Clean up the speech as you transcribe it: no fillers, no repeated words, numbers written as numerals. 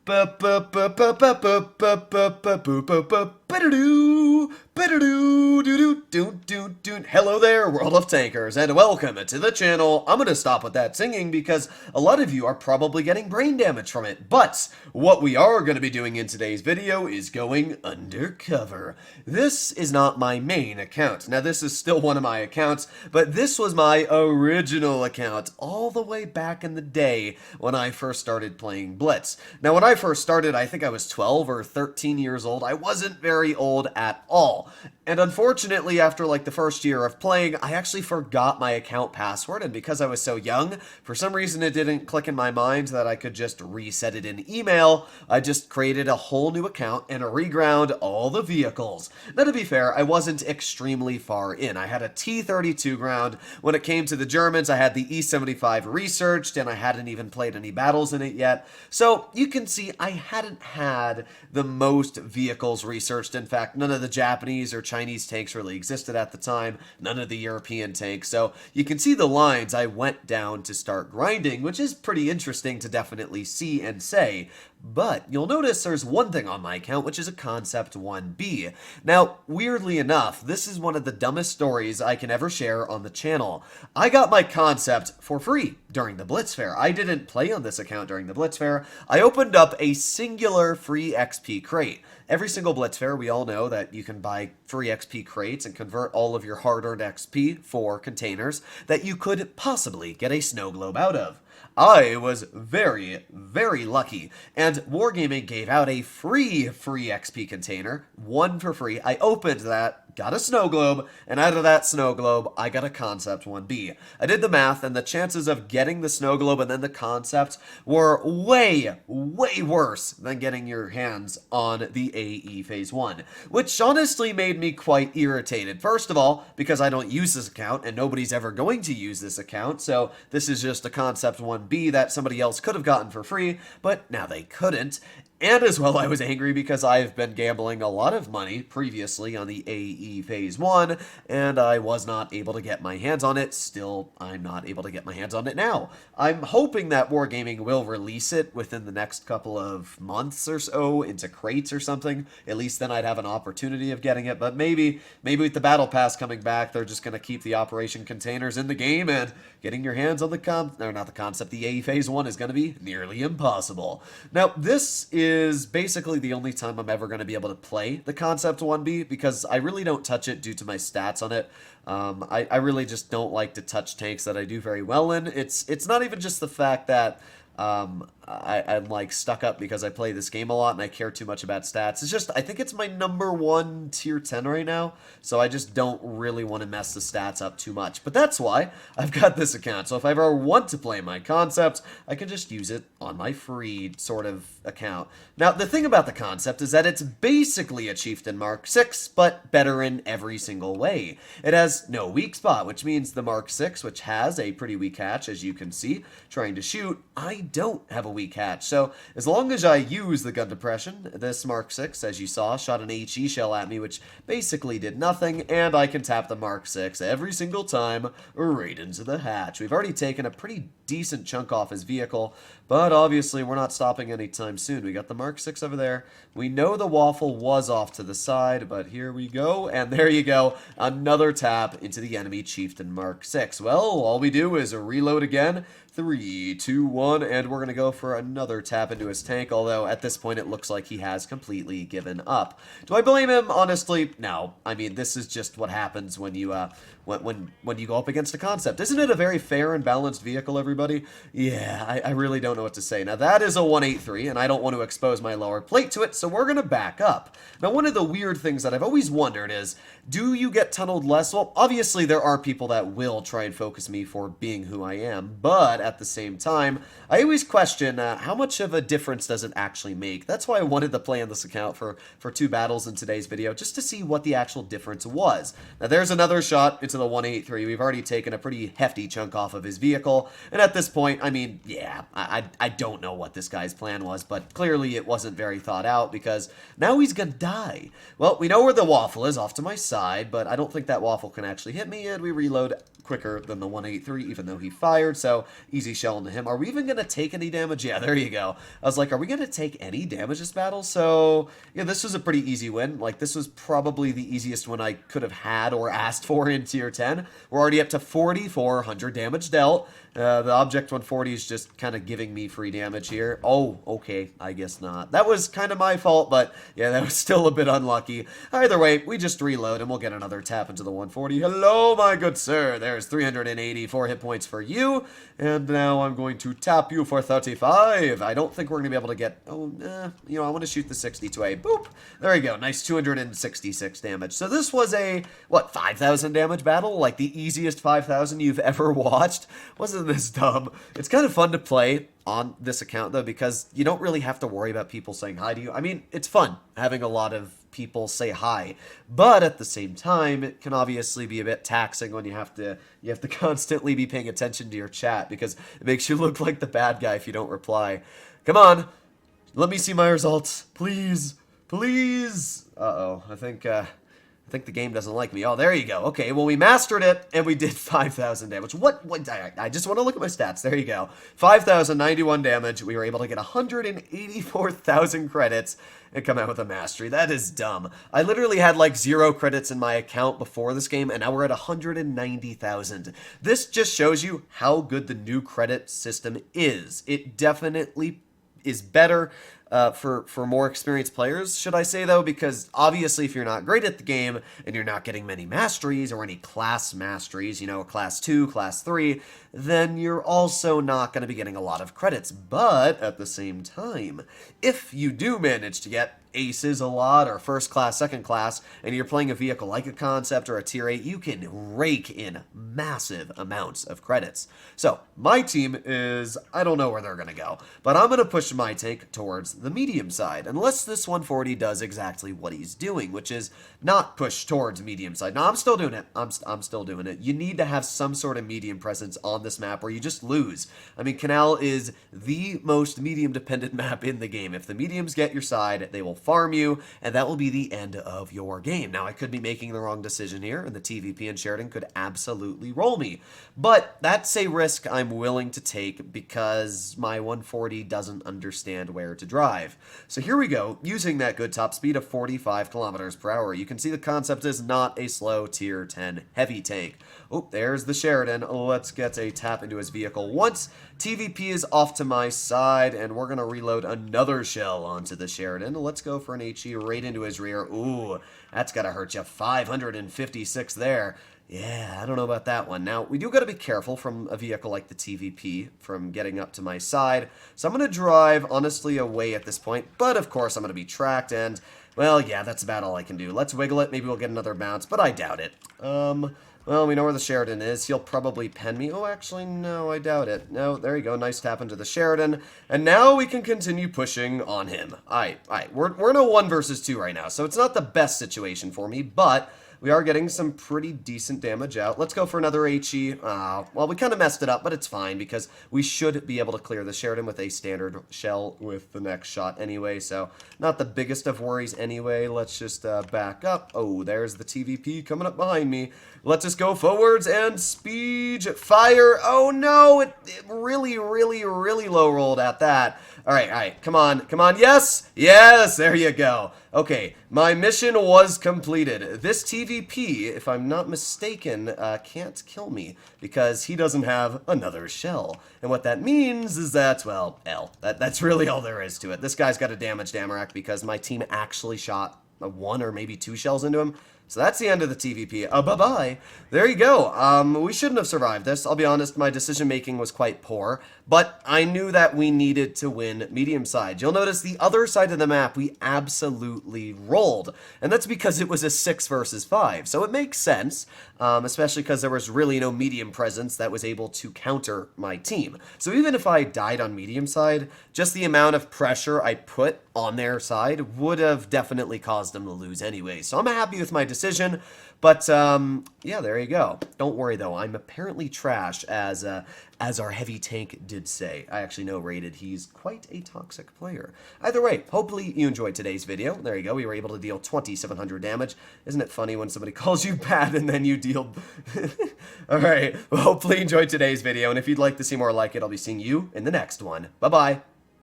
Hello there, World of Tankers, and welcome to the channel. I'm gonna stop with that singing because a lot of you are probably getting brain damage from it, but what we are gonna be doing in today's video is going undercover. This is not my main account. Now, this is still one of my accounts, but this was my original account all the way back in the day when I first started playing Blitz. Now, when I first started, I think I was 12 or 13 years old. I wasn't very old at all. And unfortunately, after like the first year of playing, I actually forgot my account password, and because I was so young, for some reason it didn't click in my mind that I could just reset it in email. I just created a whole new account and reground all the vehicles. Now, to be fair, I wasn't extremely far in. I had a T-32 ground. When it came to the Germans, I had the E-75 researched, and I hadn't even played any battles in it yet. So you can see I hadn't had the most vehicles researched. In fact, none of the Japanese or Chinese tanks really existed at the time, none of the European tanks, so you can see the lines I went down to start grinding, which is pretty interesting to definitely see and say. But you'll notice there's one thing on my account, which is a Concept 1B. Now, weirdly enough, this is one of the dumbest stories I can ever share on the channel. I got my Concept for free during the Blitz Fair. I didn't play on this account during the Blitz Fair. I opened up a singular free XP crate. Every single Blitz Fair, we all know that you can buy free XP crates and convert all of your hard-earned XP for containers that you could possibly get a snow globe out of. I was very, very lucky, and Wargaming gave out a free XP container, one for free. I opened that, got a snow globe, and out of that snow globe, I got a Concept 1B. I did the math, and the chances of getting the snow globe and then the Concept were way, way worse than getting your hands on the AE Phase 1, which honestly made me quite irritated. First of all, because I don't use this account, and nobody's ever going to use this account, so this is just a Concept 1B that somebody else could have gotten for free, but now they couldn't. And as well, I was angry because I've been gambling a lot of money previously on the AE Phase 1, and I was not able to get my hands on it. Still, I'm not able to get my hands on it now. I'm hoping that Wargaming will release it within the next couple of months or so into crates or something. At least then I'd have an opportunity of getting it, but maybe with the Battle Pass coming back, they're just going to keep the Operation containers in the game, and getting your hands on the AE Phase 1 is going to be nearly impossible. Now, this is basically the only time I'm ever going to be able to play the Concept 1B, because I really don't touch it due to my stats on it. I really just don't like to touch tanks that I do very well in. It's not even just the fact that I'm like stuck up because I play this game a lot and I care too much about stats. It's just, I think it's my #1 tier 10 right now, so I just don't really want to mess the stats up too much. But that's why I've got this account, so if I ever want to play my Concept, I can just use it on my free sort of account. Now, the thing about the Concept is that it's basically a Chieftain Mark 6, but better in every single way. It has no weak spot, which means the Mark 6, which has a pretty weak hatch, as you can see, trying to shoot, I don't have a weak hatch. So as long as I use the gun depression, this Mark 6, as you saw, shot an HE shell at me, which basically did nothing, and I can tap the Mark 6 every single time right into the hatch. We've already taken a pretty decent chunk off his vehicle, but obviously we're not stopping anytime soon. We got the Mark 6 over there. We know the waffle was off to the side, but here we go, and there you go, another tap into the enemy Chieftain Mark 6. Well, all we do is reload again. 3, 2, 1, and we're going to go for another tap into his tank, although at this point it looks like he has completely given up. Do I blame him? Honestly, no. I mean, this is just what happens when you when you go up against a Concept. Isn't it a very fair and balanced vehicle, everybody? Yeah, I really don't know what to say. Now, that is a 183, and I don't want to expose my lower plate to it, so we're going to back up. Now, one of the weird things that I've always wondered is, do you get tunneled less? Well, obviously there are people that will try and focus me for being who I am, but at the same time, I always question how much of a difference does it actually make. That's why I wanted to play on this account for 2 battles in today's video, just to see what the actual difference was. Now, there's another shot into the 183. We've already taken a pretty hefty chunk off of his vehicle, and at this point, I mean, yeah, I don't know what this guy's plan was, but clearly it wasn't very thought out because now he's gonna die. Well, we know where the waffle is off to my side, but I don't think that waffle can actually hit me, and we reload quicker than the 183, even though he fired, so easy shell into him. Are we even going to take any damage? Yeah, there you go. I was like, are we going to take any damage this battle? So, yeah, this was a pretty easy win. Like, this was probably the easiest one I could have had or asked for in Tier 10. We're already up to 4,400 damage dealt. The Object 140 is just kind of giving me free damage here. Oh, okay, I guess not. That was kind of my fault, but yeah, that was still a bit unlucky. Either way, we just reload and we'll get another tap into the 140. Hello, my good sir. There's 384 hit points for you, and now I'm going to tap you for 35. I don't think we're going to be able to get... Oh, you know, I want to shoot the 62A. Boop. There we go. Nice 266 damage. So this was a, what, 5,000 damage battle? Like the easiest 5,000 you've ever watched? Wasn't this dumb? It's kind of fun to play on this account, though, because you don't really have to worry about people saying hi to you. I mean, it's fun having a lot of people say hi, but at the same time, it can obviously be a bit taxing when you have to constantly be paying attention to your chat because it makes you look like the bad guy if you don't reply. Come on, let me see my results, please, please. Uh-oh, I think the game doesn't like me. Oh, there you go. Okay, well, we mastered it, and we did 5,000 damage. What? I just want to look at my stats. There you go. 5,091 damage. We were able to get 184,000 credits and come out with a mastery. That is dumb. I literally had like 0 credits in my account before this game, and now we're at 190,000. This just shows you how good the new credit system is. It definitely is better for more experienced players, should I say, though, because obviously if you're not great at the game and you're not getting many masteries or any class masteries, you know, class 2, class 3, then you're also not going to be getting a lot of credits. But at the same time, if you do manage to get aces a lot, or first class, second class, and you're playing a vehicle like a concept or a tier 8, you can rake in massive amounts of credits. So my team is, I don't know where they're going to go, but I'm going to push my tank towards the medium side, unless this 140 does exactly what he's doing, which is not push towards medium side. No, I'm still doing it. I'm still doing it. You need to have some sort of medium presence on this map or you just lose. I mean, Canal is the most medium dependent map in the game. If the mediums get your side, they will farm you, and that will be the end of your game. Now, I could be making the wrong decision here, and the TVP and Sheridan could absolutely roll me, but that's a risk I'm willing to take because my 140 doesn't understand where to drive. So here we go, using that good top speed of 45 kilometers per hour. You can see the concept is not a slow tier 10 heavy tank. Oh, there's the Sheridan. Let's get a tap into his vehicle once. TVP is off to my side, and we're going to reload another shell onto the Sheridan. Let's go for an HE right into his rear. Ooh, that's got to hurt you. 556 there. Yeah, I don't know about that one. Now, we do got to be careful from a vehicle like the TVP from getting up to my side. So I'm going to drive, honestly, away at this point. But, of course, I'm going to be tracked, and, well, yeah, that's about all I can do. Let's wiggle it. Maybe we'll get another bounce, but I doubt it. Well, we know where the Sheridan is. He'll probably pen me. Oh, actually, no, I doubt it. No, there you go. Nice tap into the Sheridan. And now we can continue pushing on him. All right. We're in a 1 versus 2 right now, so it's not the best situation for me, but we are getting some pretty decent damage out. Let's go for another HE. Well, we kind of messed it up, but it's fine because we should be able to clear the Sheridan with a standard shell with the next shot anyway, so not the biggest of worries anyway. Let's just back up. Oh, there's the TVP coming up behind me. Let's just go forwards and speed fire. Oh, no, it really, really, really low rolled at that. All right, come on. Yes, there you go. Okay, my mission was completed. This TVP, if I'm not mistaken, can't kill me because he doesn't have another shell. And what that means is that, well, that's really all there is to it. This guy's got a damaged Amarak because my team actually shot 1 or maybe 2 shells into him. So that's the end of the TVP. Bye-bye. There you go. We shouldn't have survived this. I'll be honest, my decision-making was quite poor, but I knew that we needed to win medium side. You'll notice the other side of the map, we absolutely rolled, and that's because it was a 6 versus 5. So it makes sense, especially because there was really no medium presence that was able to counter my team. So even if I died on medium side, just the amount of pressure I put on their side would have definitely caused them to lose anyway. So I'm happy with my decision decision. But, yeah, there you go. Don't worry, though. I'm apparently trash, as our heavy tank did say. I actually know Rated. He's quite a toxic player. Either way, hopefully you enjoyed today's video. There you go. We were able to deal 2,700 damage. Isn't it funny when somebody calls you bad and then you deal... Alright, well, hopefully you enjoyed today's video, and if you'd like to see more like it, I'll be seeing you in the next one. Bye-bye.